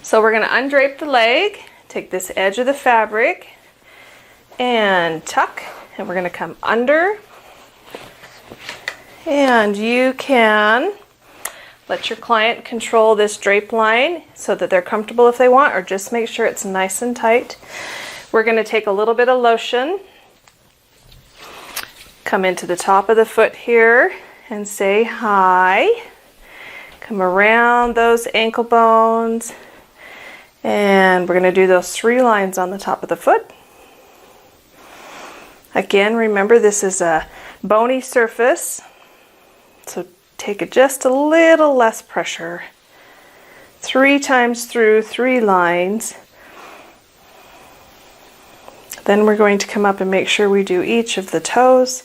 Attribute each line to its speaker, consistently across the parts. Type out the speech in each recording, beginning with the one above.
Speaker 1: So we're going to undrape the leg, take this edge of the fabric and tuck, and we're going to come under, and you can let your client control this drape line so that they're comfortable if they want, or just make sure it's nice and tight. We're going to take a little bit of lotion, come into the top of the foot here and say hi. Come around those ankle bones, and we're going to do those 3 lines on the top of the foot. Again, remember this is a bony surface, so take it just a little less pressure. 3 times through, 3 lines. Then we're going to come up and make sure we do each of the toes.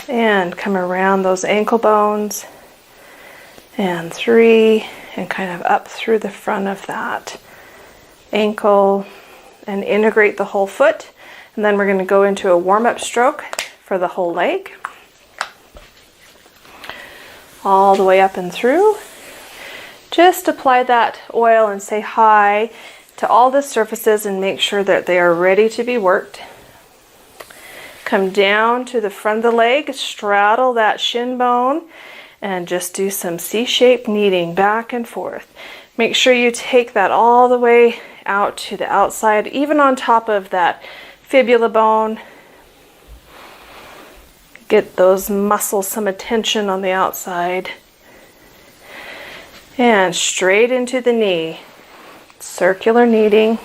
Speaker 1: And come around those ankle bones. And 3, and kind of up through the front of that ankle and integrate the whole foot. And then we're going to go into a warm-up stroke for the whole leg. All the way up and through. Just apply that oil and say hi to all the surfaces and make sure that they are ready to be worked. Come down to the front of the leg, straddle that shin bone, and just do some C-shaped kneading back and forth. Make sure you take that all the way out to the outside, even on top of that fibula bone. Get those muscles some attention on the outside. And straight into the knee. Circular kneading.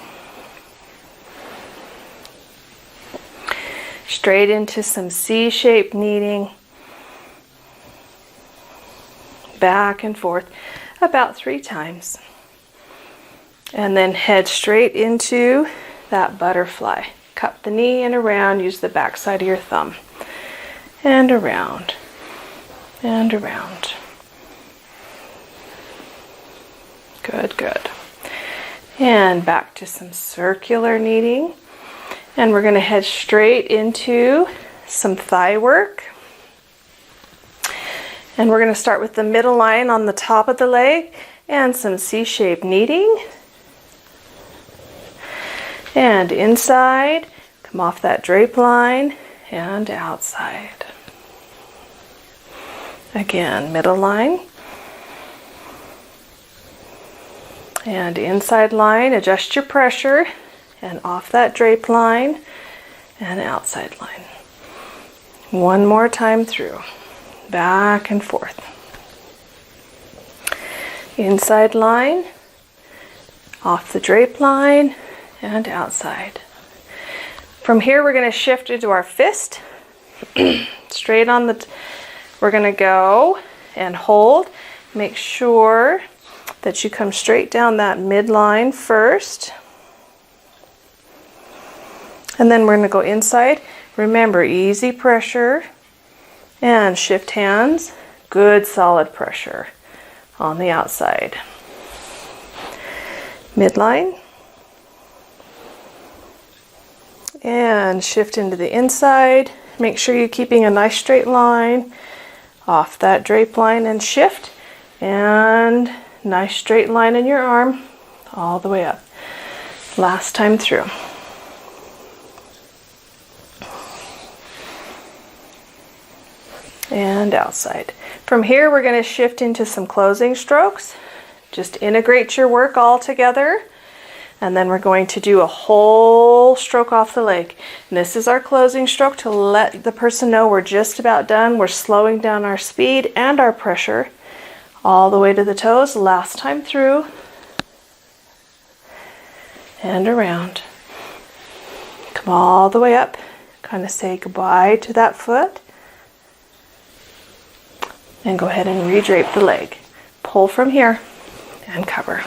Speaker 1: Straight into some C-shaped kneading. Back and forth about 3 times. And then head straight into that butterfly. Cup the knee and around, use the back side of your thumb. And around. And around. Good, good. And back to some circular kneading. And we're going to head straight into some thigh work. And we're going to start with the middle line on the top of the leg and some C-shaped kneading. And inside, come off that drape line and outside. Again, middle line. And inside line, adjust your pressure, and off that drape line and outside line. One more time through, back and forth. Inside line, off the drape line and outside. From here we're going to shift into our fist. Straight on the, we're going to go and hold. Make sure that you come straight down that midline first. And then we're going to go inside. Remember, easy pressure and shift hands. Good solid pressure on the outside. Midline. And shift into the inside. Make sure you're keeping a nice straight line off that drape line and shift. And nice straight line in your arm all the way up. Last time through. And outside. From here we're going to shift into some closing strokes. Just integrate your work all together. And then we're going to do a whole stroke off the leg. And this is our closing stroke to let the person know we're just about done. We're slowing down our speed and our pressure all the way to the toes. Last time through. And around. Come all the way up. Kind of say goodbye to that foot. And go ahead and redrape the leg. Pull from here and cover.